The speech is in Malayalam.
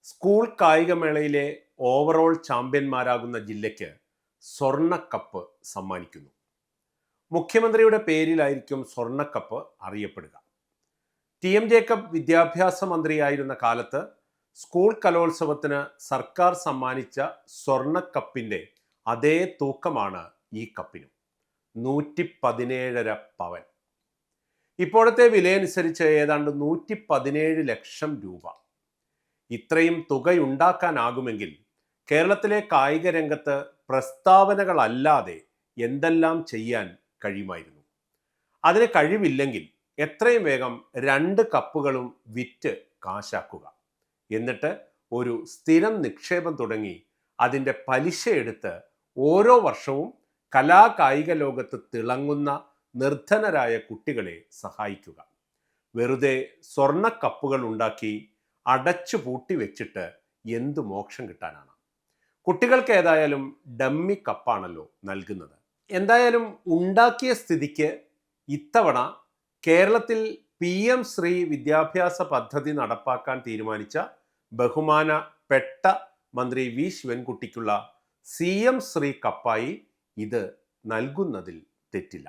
സ്കൂൾ കായികമേളയിലെ ഓവറോൾ ചാമ്പ്യന്മാരാകുന്ന ജില്ലയ്ക്ക് സ്വർണ്ണക്കപ്പ് സമ്മാനിക്കുന്നു. മുഖ്യമന്ത്രിയുടെ പേരിലായിരിക്കും സ്വർണ്ണക്കപ്പ് അറിയപ്പെടുക. ടി.എം. ജേക്കബ് വിദ്യാഭ്യാസ മന്ത്രിയായിരുന്ന കാലത്ത് സ്കൂൾ കലോത്സവത്തിന് സർക്കാർ സമ്മാനിച്ച സ്വർണ്ണക്കപ്പിൻ്റെ അതേ തൂക്കമാണ് ഈ കപ്പിനും. 117.5 പവൻ. ഇപ്പോഴത്തെ വിലയനുസരിച്ച് ഏതാണ്ട് 117 ലക്ഷം രൂപ. ഇത്രയും തുകയുണ്ടാക്കാനാകുമെങ്കിൽ കേരളത്തിലെ കായിക രംഗത്ത് പ്രസ്താവനകളല്ലാതെ എന്തെല്ലാം ചെയ്യാൻ കഴിയുമായിരുന്നു. അതിന് കഴിവില്ലെങ്കിൽ എത്രയും വേഗം 2 കപ്പുകളും വിറ്റ് കാശാക്കുക. എന്നിട്ട് ഒരു സ്ഥിരം നിക്ഷേപം തുടങ്ങി അതിൻ്റെ പലിശ എടുത്ത് ഓരോ വർഷവും കലാകായിക ലോകത്ത് തിളങ്ങുന്ന നിർധനരായ കുട്ടികളെ സഹായിക്കുക. വെറുതെ സ്വർണ്ണക്കപ്പുകൾ ഉണ്ടാക്കി അടച്ചു പൂട്ടി വെച്ചിട്ട് എന്തു മോക്ഷം കിട്ടാനാണ്? കുട്ടികൾക്ക് ഏതായാലും ഡമ്മി കപ്പാണല്ലോ നൽകുന്നത്. എന്തായാലും ഉണ്ടാക്കിയ സ്ഥിതിക്ക് ഇത്തവണ കേരളത്തിൽ PM ശ്രീ വിദ്യാഭ്യാസ പദ്ധതി നടപ്പാക്കാൻ തീരുമാനിച്ച ബഹുമാനപ്പെട്ട മന്ത്രി വി ശിവൻകുട്ടിക്കുള്ള CM ശ്രീ കപ്പായി ഇത് നൽകുന്നതിൽ തെറ്റില്ല.